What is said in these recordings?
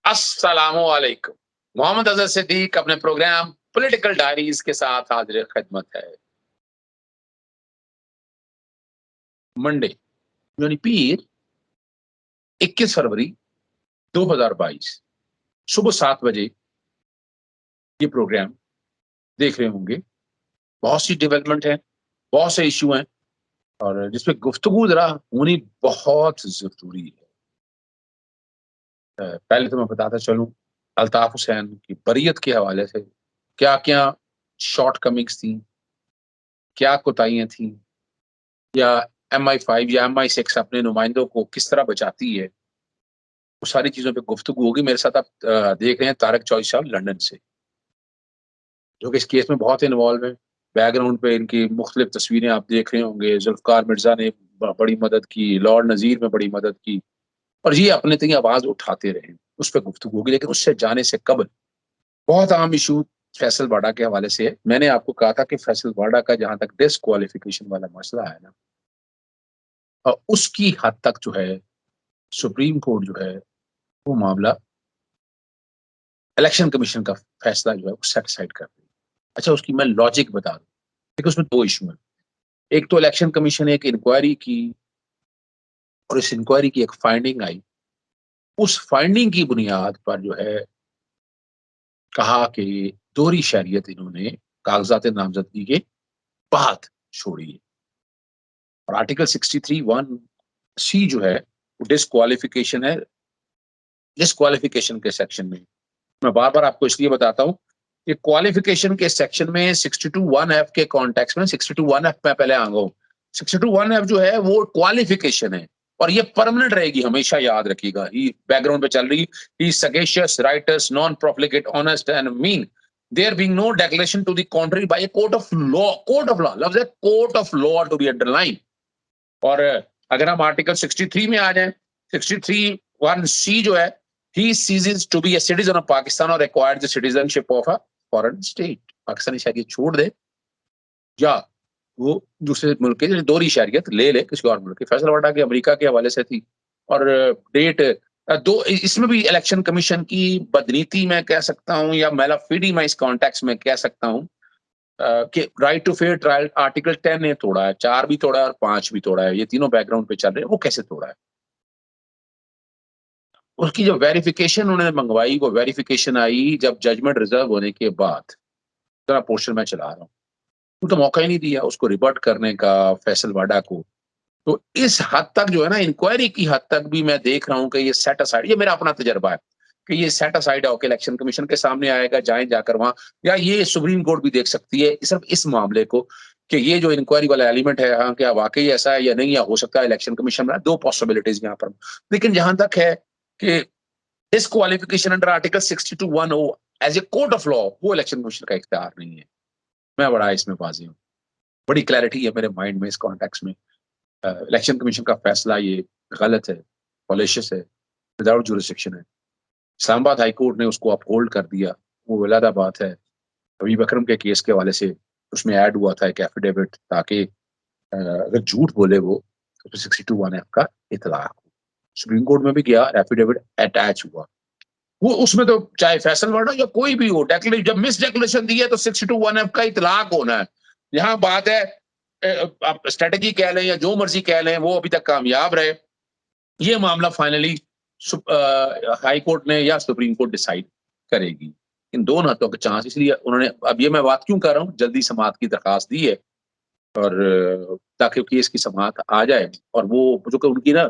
अस्सलामुअलैकुम। मोहम्मद अज़हर सिद्दीक अपने programme political diaries के साथ हाजिर खिदमत है। मंडे यानी पीर 21 फरवरी 2022 सुबह 7 बजे ये प्रोग्राम देख रहे होंगे। बहुत सी डेवलपमेंट है, बहुत से इश्यू हैं और जिसपे गुफ्तगू जरा होनी बहुत जरूरी है। पहले तो मैं बताता चलूं, अल्ताफ हुसैन की बरीयत के हवाले से क्या क्या शॉर्ट कमिंग्स थी, क्या कोताहियां थी, या MI5 या MI6 अपने नुमाइंदों को किस तरह बचाती है, वो सारी चीज़ों पे गुफ्तगू होगी। मेरे साथ आप देख रहे हैं तारक चौधरी साहब लंदन से, जो कि इस केस में बहुत इन्वॉल्व हैं। बैकग्राउंड पे इनकी मुख्तलिफ तस्वीरें आप देख रहे होंगे। जुल्फ़िकार मिर्ज़ा ने बड़ी मदद की, लॉर्ड नज़ीर ने बड़ी मदद की और ये अपने तक आवाज़ उठाते रहे। उस पे गुफ्तगू होगी, लेकिन उससे जाने से कबल बहुत अहम इशू फैसल वाडा के हवाले से है। मैंने आपको कहा था कि फैसल वाडा का जहाँ तक डिस्क्वालिफिकेशन वाला मसला है ना, उसकी हद तक जो है सुप्रीम कोर्ट जो है वो मामला इलेक्शन कमीशन का फैसला जो है वो सेटिस्फाइड कर रही है। अच्छा, उसकी मैं लॉजिक बता दूं। देखिए, उसमें दो इशू हैं। एक तो इलेक्शन कमीशन ने एक इंक्वायरी की और इस इंक्वायरी की एक फाइंडिंग आई। उस फाइंडिंग की बुनियाद पर जो है कहा कि दोहरी शहरियत इन्होंने कागजात नामजदगी के बाद छोड़ी है। और आर्टिकल 63(1)(c जो है वो डिस्क्वालिफिकेशन है। डिस्क्वालिफिकेशन के सेक्शन में मैं बार बार आपको इसलिए बताता हूँ कि क्वालिफिकेशन के सेक्शन में 62(1)(f) के कॉन्टेक्स्ट में 62(1)(f) में पहले आऊंगा। 62(1)(f) जो है वो क्वालिफिकेशन है और ये परमानेंट रहेगी, हमेशा याद रखिएगा। ही बैकग्राउंड पे चल रही, he sagacious, righteous, non profligate, honest and mean, there being no declaration to the contrary by a court of law. Court of law लफ्ज है, court of law to be underline. और अगर हम आर्टिकल 63 में आ जाएं, 63(1)(c जो है, he ceases to be a citizen of Pakistan or acquired the citizenship of a foreign state। Pakistani शहरियत छोड़ दे या वो दूसरे मुल्क की दोहरी शहरियत ले ले किसी और मुल्क की। फैसल वाडा के अमेरिका के हवाले से थी और डेट दो, इसमें भी इलेक्शन कमीशन की बदनीति मैं कह सकता हूं या मेलाफिडी मैं इस कॉन्टेक्स्ट में कह सकता हूं कि right to fair trial article 10 ने तोड़ा है, 4 भी तोड़ा है और 5 भी तोड़ा है। ये तीनों बैकग्राउंड पे चल रहे हैं। वो कैसे तोड़ा है? उसकी जो वेरिफिकेशन उन्होंने मंगवाई, वो वेरिफिकेशन आई जब जजमेंट रिजर्व होने के बाद। जरा पोर्शन मैं चला रहा हूँ। वो तो मौका ही नहीं दिया उसको रिबर्ट करने का फैसल वाडा को। तो इस हद तक जो है ना, इंक्वायरी की हद तक भी मैं देख रहा हूँ कि ये सेट असाइड, ये मेरा अपना तजर्बा है कि ये सेट असाइड होकर इलेक्शन कमीशन के सामने आएगा, जाए जाकर वहां, या ये सुप्रीम कोर्ट भी देख सकती है सिर्फ इस मामले को कि ये जो इंक्वायरी वाला एलिमेंट है, हाँ क्या वाकई ऐसा है या नहीं, या हो सकता है इलेक्शन कमीशन में दो पॉसिबिलिटीज यहाँ पर। लेकिन जहां तक है कि disqualification under article 62(1) as a court of law, वो इलेक्शन कमीशन का इख्तियार नहीं है। मैं बड़ा इसमें वाज़ी हूँ, बड़ी क्लैरिटी है मेरे माइंड में इस कॉन्टेक्स्ट में। इलेक्शन कमीशन का फैसला ये गलत है, फॉलिशियस है, विदाउट जुरिस्डिक्शन है। इस्लामाबाद हाई कोर्ट ने उसको अपहोल्ड कर दिया। वो अलग बात है। हबीब अकरम के केस के हवाले से उसमें ऐड हुआ था एक एफिडेविट, ताकि अगर झूठ बोले वो तो 62(1)(f) का इतलाक हो। सुप्रीम कोर्ट में भी गया, एफिडेविट अटैच हुआ। वो उसमें तो चाहे फैसल वाडा या कोई भी हो, जब मिस डेक्लेरेशन दी है तो 62(1)(f) का इतलाक होना है। यहाँ बात है, आप स्ट्रेटेजी कह लें या जो मर्जी कह लें, वो अभी तक कामयाब रहे। ये मामला फाइनली हाई कोर्ट ने या सुप्रीम कोर्ट डिसाइड करेगी। इन दोनों हाथों के चांस, इसलिए उन्होंने, अब ये मैं बात क्यों कर रहा हूँ, जल्दी समाअत की दरखास्त दी है और ताकि केस की समाअत आ जाए। और वो जो कि उनकी ना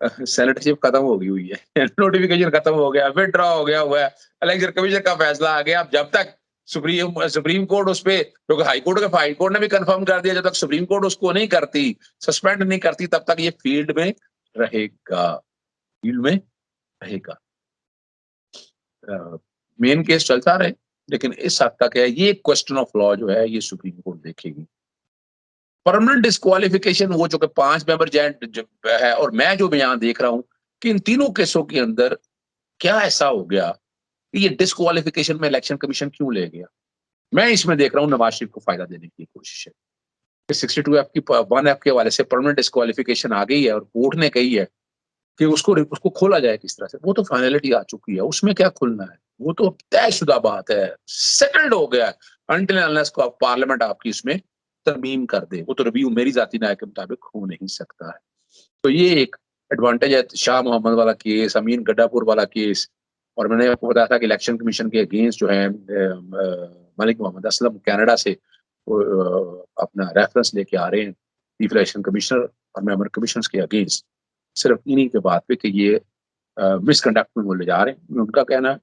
सेनेटरशिप खत्म हो गई हुई है, नोटिफिकेशन खत्म हो गया, विथड्रॉ हो गया हुआ है, इलेक्शन कमीशन का फैसला आ गया। अब जब तक सुप्रीम कोर्ट उस पे, क्योंकि हाई कोर्ट ने भी कंफर्म कर दिया, जब तक सुप्रीम कोर्ट उसको नहीं करती, सस्पेंड नहीं करती, तब तक ये फील्ड में रहेगा, फील्ड में रहेगा। मेन केस चलता रहे, लेकिन इस हद तक है, ये क्वेश्चन ऑफ लॉ जो है ये सुप्रीम कोर्ट देखेगी। परमानेंट डिस्क्वालिफिकेशन वो जो कि 5 मेंबर जज है, और मैं जो यहाँ देख रहा हूँ कि इन तीनों केसों के अंदर क्या ऐसा हो गया कि ये डिस्क्वालिफिकेशन में इलेक्शन कमीशन क्यों ले गया। मैं इसमें देख रहा हूँ नवाज शरीफ को फायदा देने की कोशिश है कि 62(f) की 1(f) के हवाले से परमानेंट डिस्क्वालिफिकेशन आ गई है और कोर्ट ने कही है कि उसको खोला जाए किस तरह से, वो तो फाइनलिटी आ चुकी है, उसमें क्या खुलना है, वो तो तयशुदा बात है, सेटल्ड हो गया है। अनटिल अनलेस को आप पार्लियामेंट आपकी इसमें तरमीम कर दे, वो तो रिव्यू मेरी जाती राय के मुताबिक हो नहीं सकता है। तो ये एक एडवांटेज है, शाह मोहम्मद वाला केस, अमीन गड्ढापुर वाला केस, और मैंने आपको बताया था कि इलेक्शन कमीशन के अगेंस्ट जो है मलिक मोहम्मद असलम कनाडा से अपना रेफरेंस लेके आ रहे हैं चीफ इलेक्शन कमिश्नर और मेंबर कमीशन के अगेंस्ट, सिर्फ इन्हीं के बात पे कि ये मिसकंडक्ट में वो ले जा रहे हैं। उनका कहना है,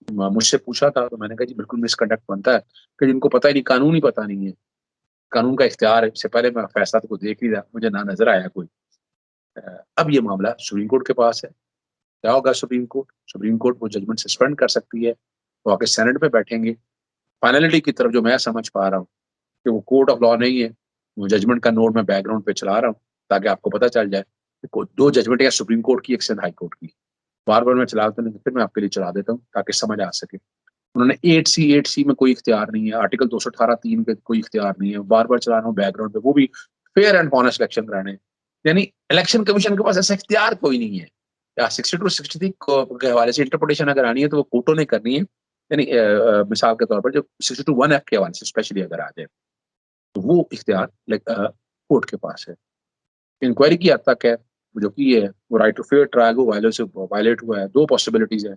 मुझसे पूछा था तो मैंने कहा जी बिल्कुल मिसकंडक्ट बनता है कि जिनको पता ही नहीं, कानून ही पता नहीं है, कानून का इख्तियार है। इससे पहले मैं फैसला तो देख ही रहा, मुझे ना नजर आया कोई। अब ये मामला सुप्रीम कोर्ट के पास है, क्या होगा सुप्रीम कोर्ट वो जजमेंट सस्पेंड कर सकती है, वो आके सेनेट में बैठेंगे। फाइनलिटी की तरफ जो मैं समझ पा रहा हूँ कि वो कोर्ट ऑफ लॉ नहीं है, वो जजमेंट का नोट मैं बैकग्राउंड पे चला रहा हूँ ताकि आपको पता चल जाए कि दो जजमेंट है, सुप्रीम कोर्ट की, एक हाई कोर्ट की। बार बार मैं चलाता नहीं, फिर मैं आपके लिए चला देता हूँ ताकि समझ आ सके। उन्होंने 8C में कोई इख्तियार नहीं है, आर्टिकल 218(3) पे कोई इख्तियार नहीं है, बार बार चला रहा हूँ बैकग्राउंड पे, वो भी फेयर एंड ऑनेस्ट इलेक्शन कराने। यानी इलेक्शन कमीशन के पास ऐसा इख्तियार कोई नहीं है। या 62-63 के हवाले से इंटरप्रिटेशन अगर आनी है तो वो कोर्टों ने करनी है। यानी मिसाल के तौर पर जो 62(1) एक्ट के हवाले से स्पेशली अगर आ जाए तो वो इख्तियार कोर्ट के पास है। इंक्वायरी की हद तक है, जो कि है वो राइट टू फेयर ट्रायल वो वायलेट हुआ है। दो पॉसिबिलिटीज है,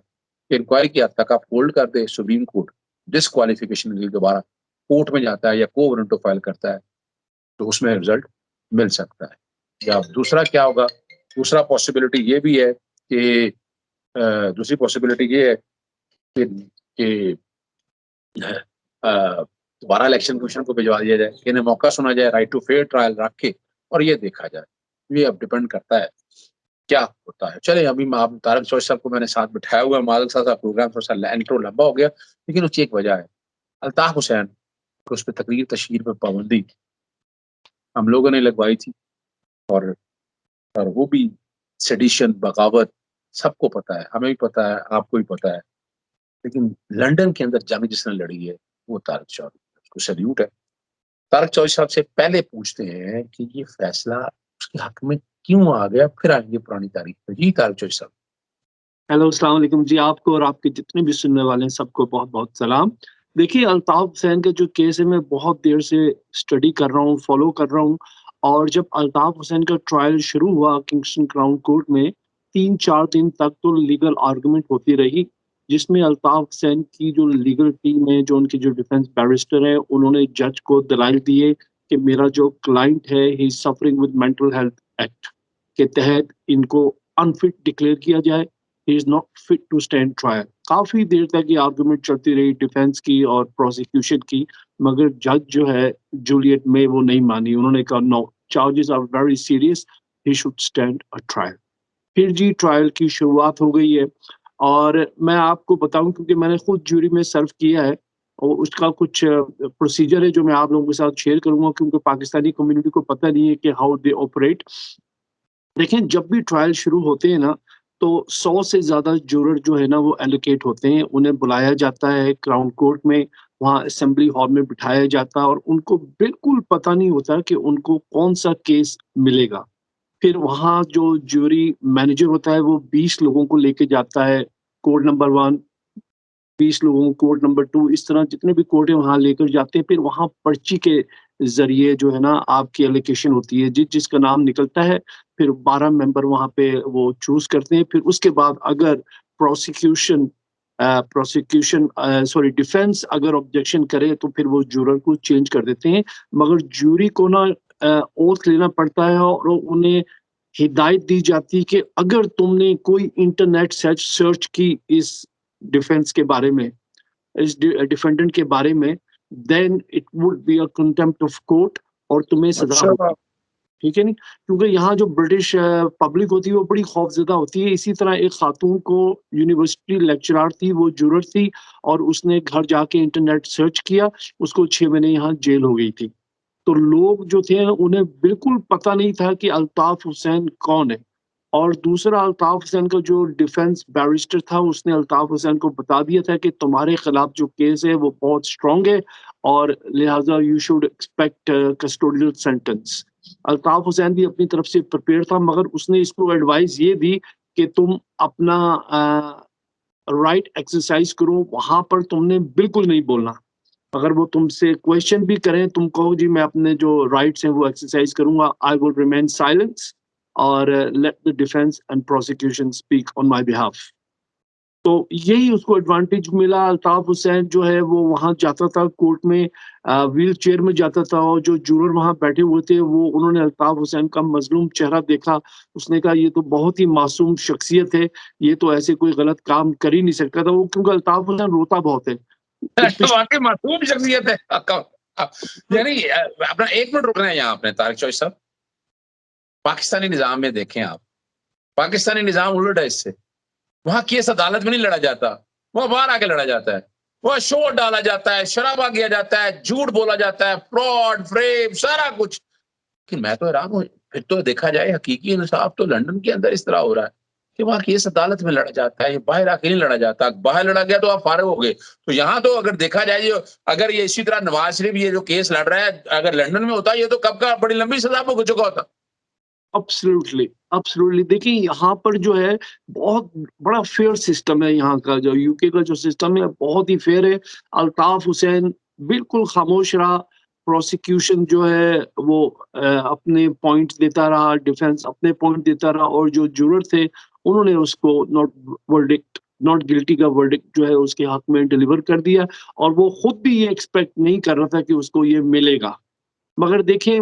इंक्वायरी की हद तक आप होल्ड कर दे, सुप्रीम कोर्ट डिसक्वालिफिकेशन के लिए दोबारा कोर्ट में जाता है या को वारंट फाइल करता है तो उसमें रिजल्ट मिल सकता है। या दूसरा क्या होगा, दूसरा पॉसिबिलिटी ये भी है कि दूसरी पॉसिबिलिटी ये है कि दोबारा इलेक्शन कमीशन को भिजवा दिया जाए, इन्हें मौका सुना जाए, राइट टू फेयर ट्रायल रख के, और ये देखा जाए। ये अब डिपेंड करता है क्या होता है। चले अभी मैं आप तारक चौधरी साहब को मैंने साथ बिठाया हुआ है, मादक साहब का प्रोग्राम थोड़ा सा इंट्रो लंबा हो गया, लेकिन उसकी एक वजह है। अल्ताफ हुसैन उस पर तकरीर तशहीर पर पाबंदी हम लोगों ने लगवाई थी, और वो भी सेडिशन, बगावत, सबको पता है, हमें भी पता है, आपको भी पता है। लेकिन लंदन के अंदर जंग जिसने लड़ी है वो तारक चौधरी, उसको सैल्यूट है। तारक चौधरी साहब से पहले पूछते हैं कि ये फैसला उसके हक में क्यों आ गया, फिर आएंगे पुरानी तारीख पे। जी तारक चौधरी साहब। हेलो, अस्सलाम वालेकुम जी। आपको और आपके जितने भी सुनने वाले हैं सबको बहुत-बहुत सलाम। देखिए, अल्ताफ हुसैन का जो केस है मैं बहुत देर से स्टडी कर रहा हूँ, फ़ॉलो कर रहा हूँ, और जब अल्ताफ हुसैन का ट्रायल शुरू हुआ किंगस्टन क्राउन कोर्ट में 3-4 दिन तक तो लीगल आर्गुमेंट होती रही, जिसमें अल्ताफ हुसैन की जो लीगल टीम है, जो उनके जो डिफेंस बैरिस्टर हैं, उन्होंने जज को दलाइल दिए कि मेरा जो क्लाइंट है he is suffering with mental health act के तहत इनको अनफिट डिक्लेयर किया जाए, he is not fit to stand trial. काफी देर तक ये आर्गुमेंट चलती रही डिफेंस की और प्रोसिक्यूशन की, मगर जज जो है जूलियट में वो नहीं मानी। उन्होंने कहा no, charges are very serious, he should stand a trial. फिर जी ट्रायल की शुरुआत हो गई है, और मैं आपको बताऊं क्योंकि मैंने खुद ज्यूरी में सर्व किया है, और उसका कुछ प्रोसीजर है जो मैं आप लोगों के साथ शेयर करूंगा, क्योंकि पाकिस्तानी कम्युनिटी को पता नहीं है कि हाउ दे ऑपरेट। देखिए, जब भी ट्रायल शुरू होते हैं ना, तो 100 से ज़्यादा जूरर जो है ना वो एलोकेट होते हैं। उन्हें बुलाया जाता है क्राउन कोर्ट में, वहाँ असेंबली हॉल में बिठाया जाता है, और उनको बिल्कुल पता नहीं होता कि उनको कौन-सा केस मिलेगा। फिर वहाँ जो ज्यूरी मैनेजर होता है वो 20 लोगों को लेके जाता है, कोड नंबर 1, 20 लोगों को कोड नंबर 2, इस तरह जितने भी कोड है वहाँ लेकर जाते हैं। फिर वहाँ पर्ची के ज़रिए जो है ना आपकी एलोकेशन होती है, जिसका नाम निकलता है, फिर 12 मेंबर वहाँ पे वो चूज़ करते हैं। फिर उसके बाद अगर प्रोसिक्यूशन सॉरी डिफेंस अगर ऑब्जेक्शन करे तो फिर वो जूरर को चेंज कर देते हैं। मगर ज्यूरी को ना ओथ लेना पड़ता है, और उन्हें हिदायत दी जाती है कि अगर तुमने कोई इंटरनेट सर्च की इस डिफेंस के बारे में, इस डिफेंडेंट के बारे में, then it would be a contempt of court, और तुम्हें सजा अच्छा, होगी। ठीक है नहीं? क्योंकि यहाँ जो ब्रिटिश पब्लिक होती है वो बड़ी खौफज़दा होती है। इसी तरह एक खातून को यूनिवर्सिटी लेक्चरर थी, वो जूरर थी, और उसने घर जाके इंटरनेट सर्च किया, उसको 6 महीने यहाँ जेल हो गई थी। तो लोग जो थे उन्हें बिल्कुल पता नहीं था कि अल्ताफ हुसैन कौन है। और दूसरा, अल्ताफ हुसैन का जो डिफेंस बैरिस्टर था उसने अल्ताफ हुसैन को बता दिया था कि तुम्हारे खिलाफ जो केस है वो बहुत स्ट्रांग है, और लिहाजा you should expect custodial sentence. Altaf Hussain भी अपनी तरफ से प्रिपेयर था, मगर उसने इसको एडवाइस ये दी कि तुम अपना राइट एक्सरसाइज करो, वहां पर तुमने बिल्कुल नहीं बोलना। अगर वो तुमसे क्वेश्चन भी करें, तुम कहो जी मैं अपने जो राइट्स हैं वो एक्सरसाइज करूंगा, आई विल रिमेन साइलेंस और let the defence and prosecution speak on my behalf. तो यही उसको एडवांटेज मिला। अल्ताफ हुसैन जो है वो वहां जाता था कोर्ट में, व्हील चेयर में जाता था, और जो जूरर वहां बैठे हुए थे वो उन्होंने अल्ताफ हुसैन का मजलूम चेहरा देखा। उसने कहा ये तो बहुत ही मासूम शख्सियत है, ये तो ऐसे कोई गलत काम कर ही नहीं सकता था वो, क्योंकि अल्ताफ हुसैन रोता बहुत है। वाकई मासूम शख्सियत है यानी अपना 1 मिनट रुकना है यहाँ आपने तारिक चौधरी साहब। पाकिस्तानी निजाम में देखें आप, पाकिस्तानी निजाम उलट है इससे। वहां केस अदालत में नहीं लड़ा जाता, वहां बाहर आके लड़ा जाता है। वहां शोर डाला जाता है, शराबा किया जाता है, झूठ बोला जाता है, फ्रॉड फ्रेब सारा कुछ। लेकिन मैं तो हैरान हूं, फिर तो देखा जाए हकीकी इंसाफ तो लंदन के अंदर इस तरह हो रहा है कि वहां केस अदालत में लड़ा जाता है, ये बाहर आके नहीं लड़ा जाता। बाहर लड़ा गया तो आप फारिग हो गए। तो यहाँ तो अगर देखा जाए, जो अगर ये इसी तरह नवाज शरीफ ये जो केस लड़ रहा है अगर लंदन में होता, ये तो कब का बड़ी लंबी सजा भुग चुका होता। Absolutely, absolutely. देखिए यहाँ पर जो है बहुत बड़ा फेयर सिस्टम है, यहाँ का जो यूके का जो सिस्टम है बहुत ही फेयर है। अल्ताफ हुसैन बिल्कुल खामोश रहा, प्रोसिक्यूशन जो है वो अपने पॉइंट देता रहा, डिफेंस अपने पॉइंट देता रहा, और जो जूरर थे उन्होंने उसको नॉट गिल्टी का वर्डिक्ट जो है उसके हक में डिलीवर कर दिया। और वो खुद भी ये एक्सपेक्ट नहीं कर रहा था कि उसको ये मिलेगा। मगर देखें,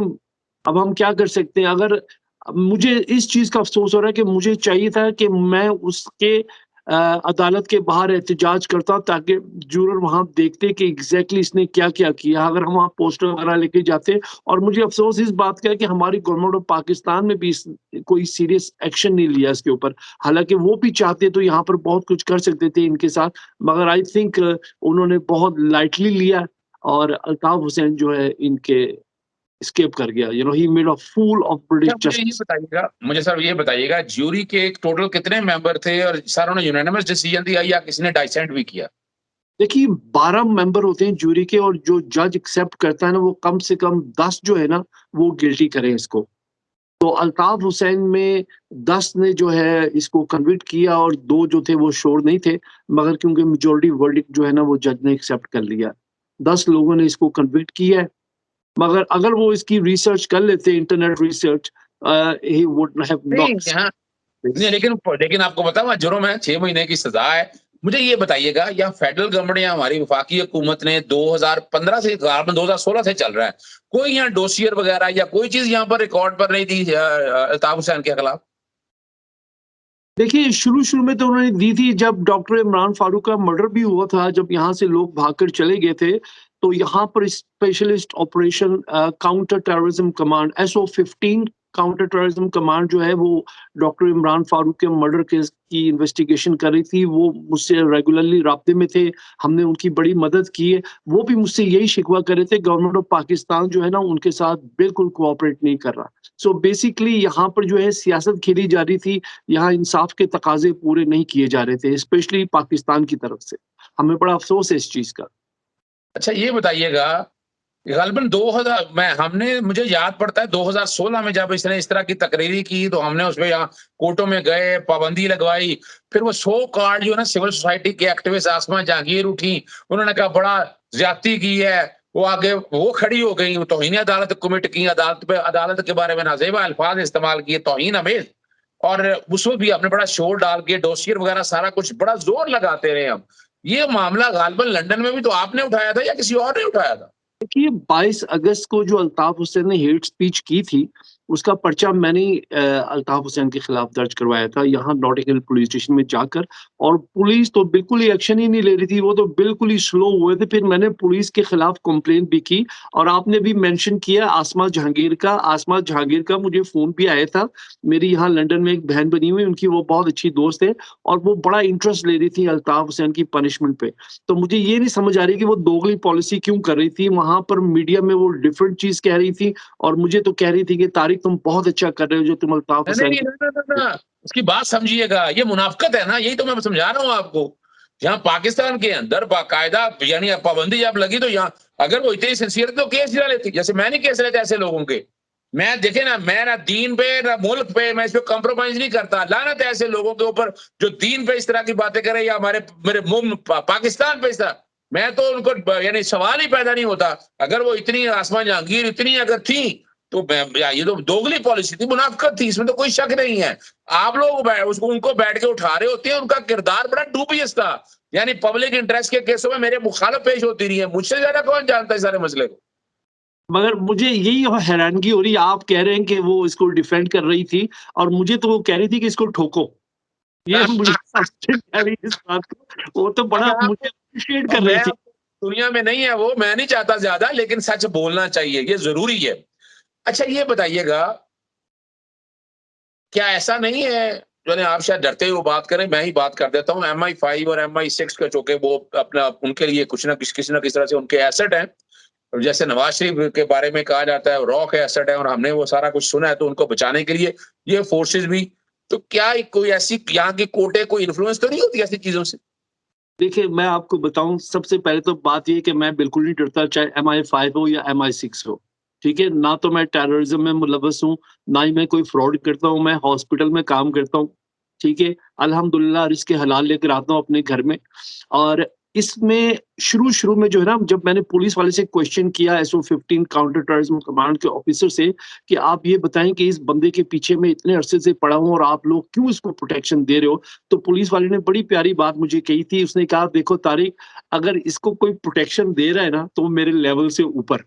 अब हम क्या कर सकते हैं? अगर मुझे इस चीज़ का अफ़सोस हो रहा है कि मुझे चाहिए था कि मैं उसके अदालत के बाहर एहतजाज करता, ताकि जूरर वहाँ देखते कि एग्ज़ैक्टली इसने क्या-क्या किया। अगर हम वहाँ पोस्टर वगैरह लेके जाते, और मुझे अफ़सोस इस बात का है कि हमारी गवर्नमेंट ऑफ पाकिस्तान में भी इस कोई सीरियस एक्शन नहीं लिया इसके ऊपर। हालाँकि वो भी चाहते तो यहाँ पर बहुत कुछ कर सकते थे इनके साथ, मगर आई थिंक उन्होंने बहुत लाइटली लिया, और अल्ताफ हुसैन जो है इनके एस्केप कर गया। You know he made a fool of क्या ब्रिटिश मुझे ये जस्टिस। बताइएगा, मुझे सर ये बताइएगा, ज्यूरी के टोटल कितने मेंबर थे और सारों ने यूनानिमस डिसीजन दिया या किसी ने डाइसेंट भी किया? देखिए 12 मेंबर होते हैं जूरी के, और जो जज एक्सेप्ट करता है ना वो कम से कम 10 जो है ना वो गिल्टी करें इसको। तो अल्ताफ हुसैन में 10 ने जो है इसको कन्विक्ट किया, और 2 जो थे वो श्योर नहीं थे, मगर क्योंकि मेजॉरिटी वर्डिक्ट जो है ना वो जज ने एक्सेप्ट कर लिया। 10 लोगों ने इसको कन्विक्ट किया है, मगर अगर वो इसकी रिसर्च कर लेते, internet research, he would have नहीं, नॉट यहाँ नहीं, दिस। लेकिन आपको बताऊँ जुर्म है, 6 महीने की सज़ा है। मुझे ये बताइएगा, या फेडरल गवर्नमेंट या हमारी वफाकी हुकूमत ने 2015 से 2016 से चल रहा है, कोई यहाँ डोसियर वगैरह या कोई चीज़ यहाँ पर रिकॉर्ड पर नहीं दी अल्ताफ हुसैन के खिलाफ? देखिए, शुरू-शुरू में तो उन्होंने दी थी, जब डॉक्टर इमरान फारूक का मर्डर भी हुआ था, जब यहाँ से लोग भागकर चले गए थे, तो यहाँ पर specialist operation counter terrorism command एसओ-15 काउंटर टेररिज्म कमांड जो है वो डॉक्टर इमरान फारूक के मर्डर केस की इन्वेस्टिगेशन कर रही थी। वो मुझसे रेगुलरली राब्ते में थे, हमने उनकी बड़ी मदद की है। वो भी मुझसे यही शिकवा कर रहे थे, गवर्नमेंट ऑफ पाकिस्तान जो है ना उनके साथ बिल्कुल कोऑपरेट नहीं कर रहा। सो बेसिकली यहाँ पर जो है सियासत खेली जा रही थी, यहाँ इंसाफ के तकाजे पूरे नहीं किए जा रहे थे, स्पेशली पाकिस्तान की तरफ से। हमें बड़ा अफ़सोस है इस चीज़ का। अच्छा ये बताइएगा, ग़ालिबन 2000 मैं हमने मुझे याद पड़ता है 2016 में जब इसने इस तरह की तकरीरी की तो हमने उसमें यहाँ कोर्टों में गए, पाबंदी लगवाई। फिर वो सो कॉल्ड जो है ना सिविल सोसाइटी के एक्टिविस्ट आसमा जहांगीर उठी, उन्होंने कहा बड़ा ज्यादती की है। वो आगे वो खड़ी हो गई, तौहीन अदालत कमिट की, अदालत के बारे में नाज़ेबा अल्फाज इस्तेमाल किए, तौहीन अमेज। और उसमें भी आपने बड़ा शोर डाल के डोसियर वगैरह सारा कुछ बड़ा जोर लगाते रहे हम। ये मामला ग़ालिबन लंदन में भी तो आपने उठाया था या किसी और ने उठाया था? देखिए 22 अगस्त को जो अल्ताफ हुसैन ने हेट स्पीच की थी, उसका पर्चा मैंने ही अल्ताफ हुसैन के खिलाफ दर्ज करवाया था यहाँ नॉटिंग हिल पुलिस स्टेशन में जाकर। और पुलिस तो बिल्कुल ही एक्शन ही नहीं ले रही थी, वो तो बिल्कुल ही स्लो हुए थे। फिर मैंने पुलिस के खिलाफ कंप्लेन भी की, और आपने भी मेंशन किया आसमा जहांगीर का। आसमा जहांगीर का मुझे फ़ोन भी आया था। मेरी यहाँ लंदन में एक बहन बनी हुई है, उनकी वो बहुत अच्छी दोस्त है, और वो बड़ा इंटरेस्ट ले रही थी अल्ताफ हुसैन की पनिशमेंट पे। तो मुझे ये नहीं समझ आ रही कि वो दोगली पॉलिसी क्यों कर रही थी? वहाँ पर मीडिया में वो डिफरेंट चीज़ कह रही थी, और मुझे तो कह रही थी कि तारिक तुम बहुत अच्छा कर रहे हो जो तुम अल्ताफ नहीं, हुसैन नहीं, को। ना, ना, ना, ना, उसकी बात समझिएगा, ये मुनाफ़िक़त है ना, यही तो मैं समझा रहा हूँ आपको। यहाँ पाकिस्तान के अंदर बाकायदा यानी पाबंदी जब लगी तो यहाँ अगर वो इतनी सिंसियर तो केस ना लेती, जैसे मैं नहीं केस लेते ऐसे लोगों के। मैं देखे ना, मैं ना दीन पे ना मुल्क पे मैं इस पे कॉम्प्रोमाइज नहीं करता। लानत है ऐसे लोगों के ऊपर जो दीन पे इस तरह की बातें करें या हमारे मेरे पाकिस्तान पे इस तरह। मैं तो उनको यानी सवाल ही पैदा नहीं होता। अगर वो इतनी आसमान जहांगीर इतनी अगर थी तो ये तो दोगली पॉलिसी थी, मुनाफिकत थी, इसमें तो कोई शक नहीं है। आप लोग उसको उनको बैठ के उठा रहे होते हैं, उनका किरदार बड़ा डूबियस था। यानी पब्लिक इंटरेस्ट के केसों में मेरे मुखालिफ पेश होती रही है। मुझसे ज्यादा कौन जानता है सारे मसले को। मगर मुझे यही हैरानगी हो रही है, आप कह रहे हैं कि वो इसको डिफेंड कर रही थी और मुझे तो वो कह रही थी कि इसको ठोको। ये मुझे समझ नहीं आ रही इस बात को। वो तो बड़ा मुझे अप्रिशिएट कर रही मैं थी। दुनिया में नहीं है वो, मैं नहीं चाहता ज्यादा, लेकिन सच बोलना चाहिए, ये जरूरी है। अच्छा ये बताइएगा, क्या ऐसा नहीं है जो आप शायद डरते हुए बात करें, मैं ही बात कर देता हूँ, MI5 और MI6 के चूंकि वो अपना उनके लिए कुछ ना किसी ना किसी तरह से उनके एसेट हैं। जैसे नवाज शरीफ के बारे में कहा जाता है रॉ के एसेट है और हमने वो सारा कुछ सुना है, तो उनको बचाने के लिए ये फोर्सेस भी। तो क्या कोई ऐसी यहाँ की कोर्टें कोई इन्फ्लुएंस तो नहीं होती ऐसी चीजों से? देखिए, मैं आपको बताऊँ, सबसे पहले तो बात ये है कि मैं बिल्कुल नहीं डरता, चाहे MI5 हो या MI6 हो, ठीक है? ना तो मैं टेररिज़्म में मुलव्वस हूँ, ना ही मैं कोई फ्रॉड करता हूँ, मैं हॉस्पिटल में काम करता हूँ, ठीक है? अल्हम्दुलिल्लाह रिज़्क़ हलाल लेकर आता हूँ अपने घर में। और इसमें शुरू-शुरू में जो है ना, जब मैंने पुलिस वाले से क्वेश्चन किया SO-15 काउंटर टेररिज़्म कमांड के ऑफिसर से कि आप ये बताएँ कि इस बंदे के पीछे मैं इतने अरसे से पड़ा हूँ और आप लोग क्यों इसको प्रोटेक्शन दे रहे हो? तो पुलिस वाले ने बड़ी प्यारी बात मुझे कही थी। उसने कहा, देखो तारिक, अगर इसको कोई प्रोटेक्शन दे रहा है ना, तो वो मेरे लेवल से ऊपर।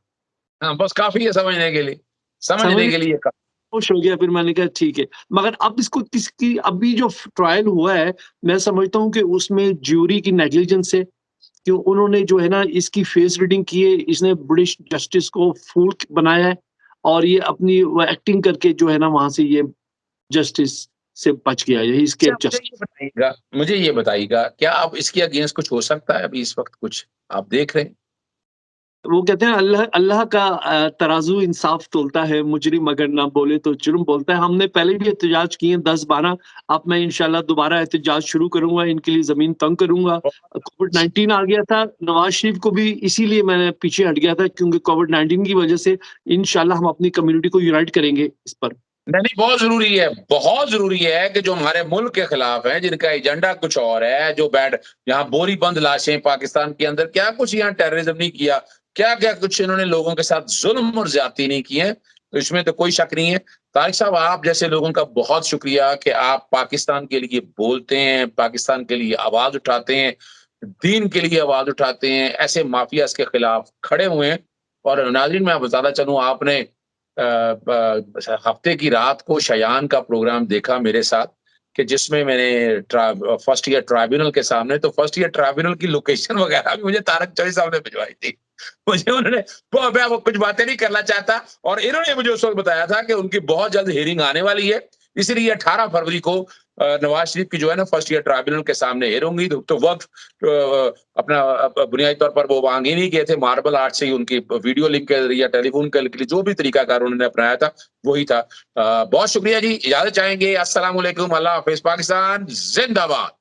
हाँ, बस काफी है समझने के लिए, समझ समझने के लिए खुश हो गया, फिर मैंने कहा ठीक है। मगर अब इसको किसकी अभी जो ट्रायल हुआ है, मैं समझता हूँ कि उसमें ज्यूरी की नेग्लिजेंस है कि उन्होंने जो है ना इसकी फेस रीडिंग की है, इसने ब्रिटिश जस्टिस को फूल बनाया है और ये अपनी वो एक्टिंग करके जो है ना वहाँ से ये जस्टिस से बच गया, यही अच्छा एस्केप जस्टिस। मुझे ये बताइएगा, क्या अब इसके अगेंस्ट कुछ हो सकता है अभी इस वक्त कुछ आप देख रहे हैं? वो कहते हैं अल्लाह अल्लाह का तराजू इंसाफ तोलता है, मुजरिम अगर ना बोले तो जुर्म बोलता है। हमने पहले भी एहतजाज किए 10-12, अब मैं इंशाल्लाह दोबारा एहतजाज शुरू करूँगा, इनके लिए ज़मीन तंग करूँगा। कोविड-19 आ गया था, नवाज़ शरीफ को भी इसीलिए मैंने पीछे हट गया था, क्योंकि कोविड-19 की वजह से इंशाल्लाह हम अपनी कम्युनिटी को यूनाइट करेंगे इस पर। नहीं, नहीं, बहुत ज़रूरी है कि जो हमारे मुल्क के खिलाफ हैं, जिनका एजेंडा कुछ और है, जो यहाँ बोरी बंद लाशें पाकिस्तान के अंदर, क्या कुछ यहाँ टेररिज्म नहीं किया, क्या-क्या कुछ इन्होंने लोगों के साथ ज़ुल्म और ज़्यादती नहीं की है, तो इसमें तो कोई शक नहीं है। तारिक साहब, आप जैसे लोगों का बहुत शुक्रिया कि आप पाकिस्तान के लिए बोलते हैं, पाकिस्तान के लिए आवाज़ उठाते हैं, दीन के लिए आवाज़ उठाते हैं, ऐसे माफियाज़ के खिलाफ खड़े हुए हैं। और नाज़रीन, मैं बताना चलूँ, आपने हफ्ते की रात को शयान का प्रोग्राम देखा मेरे साथ, कि जिसमें मैंने फर्स्ट ईयर ट्राइब्यूनल के सामने, तो फर्स्ट ईयर ट्राइब्यूनल की लोकेशन वगैरह भी मुझे तारक चौधरी साहब ने भिजवाई थी। मुझे उन्होंने मैं वो कुछ बातें नहीं करना चाहता, और इन्होंने मुझे उस वक्त बताया था कि उनकी बहुत जल्द हियरिंग आने वाली है, इसलिए 18 फरवरी को नवाज शरीफ की जो है ना फर्स्ट ईयर ट्राइब्यूनल के सामने हियरिंग होंगी। तो वक्त अपना बुनियादी तौर पर वो मांग ही नहीं किए थे, मार्बल आर्ट से ही उनकी वीडियो लिंक के जरिए, टेलीफोन के लिए जो भी तरीकाकार उन्होंने अपनाया था वही था। बहुत शुक्रिया जी, इजाजत चाहेंगे। अस्सलाम वालेकुम, अल्लाह हाफिज, पाकिस्तान जिंदाबाद।